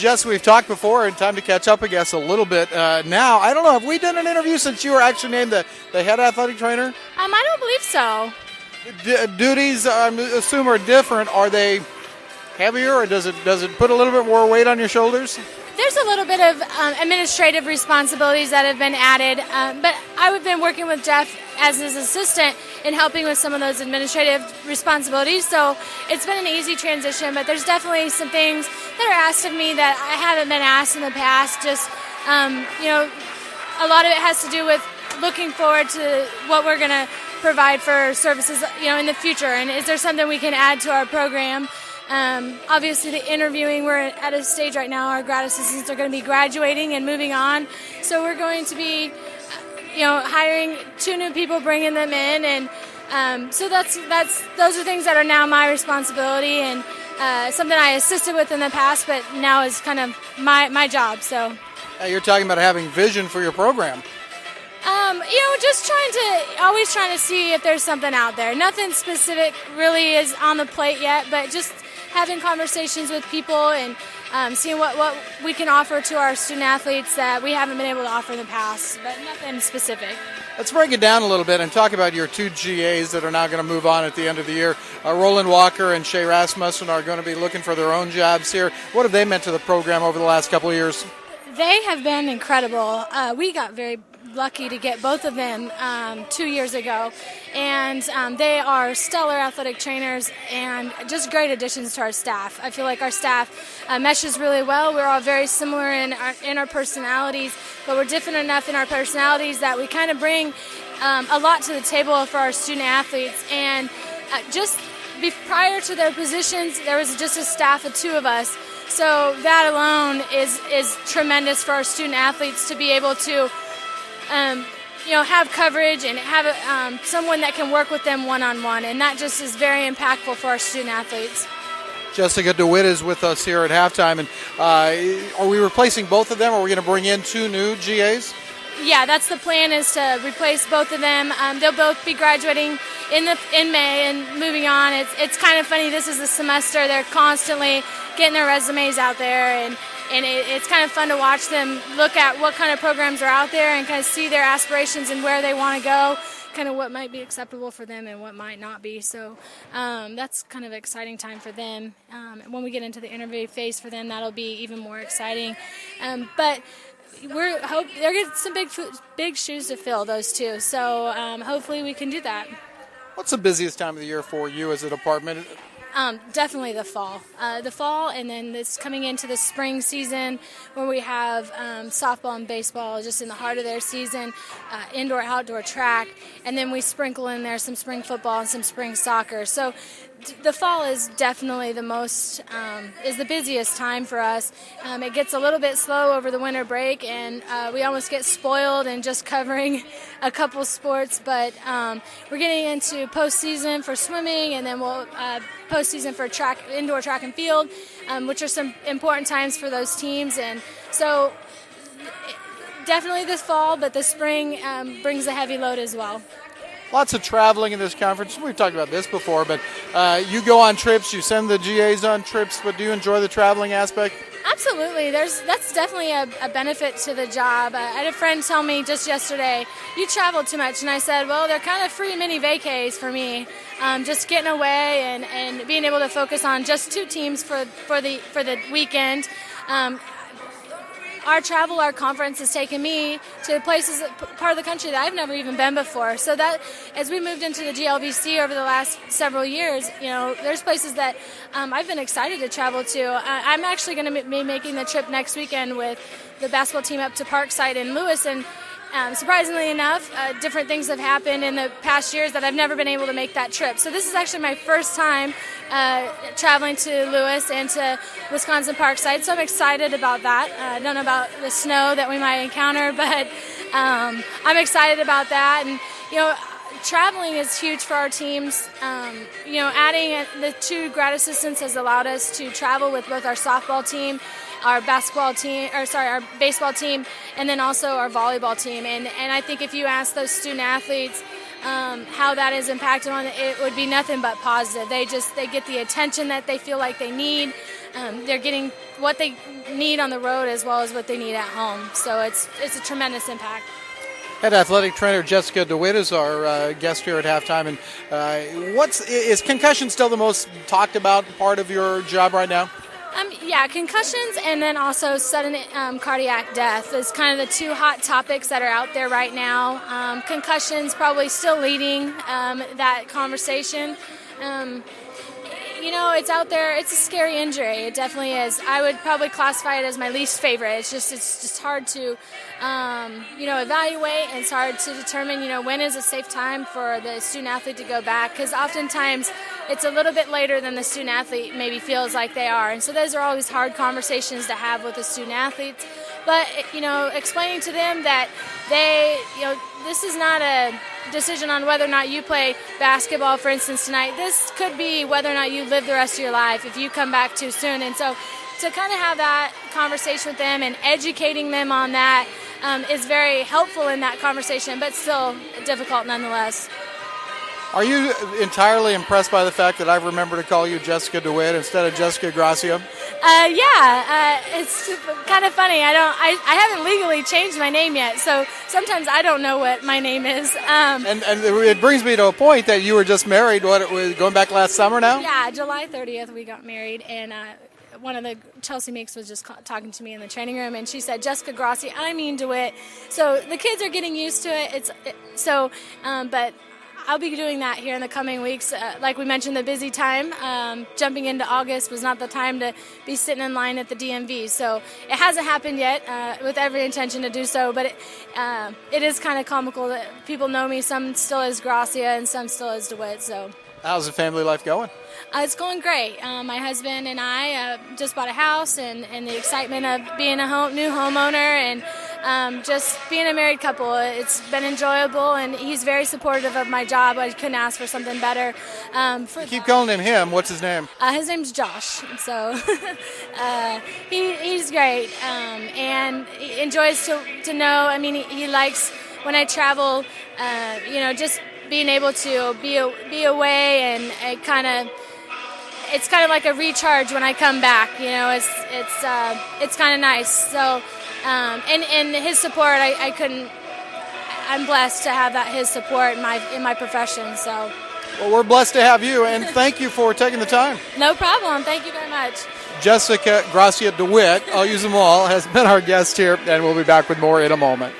Jess, we've talked before, and time to catch up, I guess, a little bit. Now, I don't know, have we done an interview since you were actually named the head athletic trainer? I don't believe so. Duties, I assume, are different. Are they heavier, or does it put a little bit more weight on your shoulders? There's a little bit of administrative responsibilities that have been added, but I've been working with Jeff as his assistant in helping with some of those administrative responsibilities, so it's been an easy transition, but there's definitely some things that are asked of me that I haven't been asked in the past. Just, a lot of it has to do with looking forward to what we're going to provide for services, in the future, and is there something we can add to our program? Obviously, the interviewing, we're at a stage right now, our grad assistants are going to be graduating and moving on, so we're going to be hiring 2 new people, bringing them in, and so those are things that are now my responsibility, and something I assisted with in the past, but now is kind of my job. So you're talking about having vision for your program. Just always trying to see if there's something out there. Nothing specific really is on the plate yet, but just having conversations with people and seeing what we can offer to our student athletes that we haven't been able to offer in the past, but nothing specific. Let's break it down a little bit and talk about your 2 GAs that are now going to move on at the end of the year. Roland Walker and Shay Rasmussen are going to be looking for their own jobs here. What have they meant to the program over the last couple of years? They have been incredible. We got very lucky to get both of them 2 years ago, and they are stellar athletic trainers and just great additions to our staff. I feel like our staff meshes really well. We're all very similar in our personalities, but we're different enough in our personalities that we kind of bring a lot to the table for our student athletes. And prior to their positions, there was just a staff of 2 of us. So that alone is tremendous for our student athletes to be able to have coverage and have someone that can work with them one-on-one, and that just is very impactful for our student athletes. Jessica DeWitt is with us here at halftime, and are we replacing both of them, or are we going to bring in 2 new GAs? Yeah, that's the plan, is to replace both of them. They'll both be graduating in May and moving on. It's kind of funny, this is the semester, they're constantly getting their resumes out there, and it's kind of fun to watch them look at what kind of programs are out there and kind of see their aspirations and where they want to go, kind of what might be acceptable for them and what might not be. So that's kind of an exciting time for them. When we get into the interview phase for them, that'll be even more exciting. But they're getting some big shoes to fill, those 2. So hopefully we can do that. What's the busiest time of the year for you as a department? Definitely the fall, and then this coming into the spring season where we have softball and baseball just in the heart of their season, indoor, outdoor track, and then we sprinkle in there some spring football and some spring soccer. So the fall is definitely is the busiest time for us. It gets a little bit slow over the winter break, and we almost get spoiled in just covering a couple sports, but we're getting into postseason for swimming, and then we'll postseason for indoor track and field, which are some important times for those teams. And so definitely this fall, but the spring brings a heavy load as well. Lots of traveling in this conference. We've talked about this before, but you go on trips, you send the GAs on trips, but do you enjoy the traveling aspect? Absolutely. That's definitely a benefit to the job. I had a friend tell me just yesterday, you travel too much. And I said, well, they're kind of free mini vacays for me. Just getting away and being able to focus on just 2 teams for the weekend. Our conference has taken me to places, part of the country that I've never even been before. So that, as we moved into the GLVC over the last several years, there's places that I've been excited to travel to. I'm actually going to be making the trip next weekend with the basketball team up to Parkside in Lewis, and surprisingly enough, different things have happened in the past years that I've never been able to make that trip. So this is actually my first time traveling to Lewis and to Wisconsin Parkside, so I'm excited about that. I don't know about the snow that we might encounter, but I'm excited about that. And, traveling is huge for our teams. Adding the 2 grad assistants has allowed us to travel with both our softball team, our baseball team, and then also our volleyball team. And I think if you ask those student athletes how that is impacted on it, would be nothing but positive. They get the attention that they feel like they need. They're getting what they need on the road as well as what they need at home. So it's a tremendous impact. Head athletic trainer Jessica DeWitt is our guest here at halftime. And is concussion still the most talked about part of your job right now? Yeah, concussions and then also sudden cardiac death is kind of the two hot topics that are out there right now. Concussions probably still leading that conversation. It's out there. It's a scary injury. It definitely is. I would probably classify it as my least favorite. It's just hard to, evaluate, and it's hard to determine, when is a safe time for the student athlete to go back, because oftentimes it's a little bit later than the student athlete maybe feels like they are. And so those are always hard conversations to have with the student athletes. But, explaining to them that this is not a decision on whether or not you play basketball, for instance, tonight. This could be whether or not you live the rest of your life if you come back too soon. And so to kind of have that conversation with them and educating them on that is very helpful in that conversation, but still difficult nonetheless. Are you entirely impressed by the fact that I've remembered to call you Jessica DeWitt instead of Jessica Gracia? It's kind of funny. I haven't legally changed my name yet, so sometimes I don't know what my name is. And it brings me to a point that you were just married. Going back last summer now? Yeah, July 30th we got married, and one of the Chelsea Meeks was just talking to me in the training room, and she said Jessica Gracia, I mean DeWitt. So the kids are getting used to it. But I'll be doing that here in the coming weeks. Like we mentioned, the busy time, jumping into August was not the time to be sitting in line at the DMV. So it hasn't happened yet, with every intention to do so. But it is kind of comical that people know me, some still as Gracia and some still as DeWitt. So how's the family life going? It's going great. My husband and I just bought a house, and the excitement of being a new homeowner and just being a married couple, it's been enjoyable, and he's very supportive of my job. I couldn't ask for something better. Keep calling him. What's his name? His name's Josh. So he's great, and he enjoys to know. I mean, he likes when I travel, just being able to be away, and it's kind of like a recharge when I come back. It's kind of nice. So. And his support, I'm blessed to have his support in my profession. So, well, we're blessed to have you, and thank you for taking the time. No problem. Thank you very much. Jessica Gracia DeWitt, I'll use them all, has been our guest here, and we'll be back with more in a moment.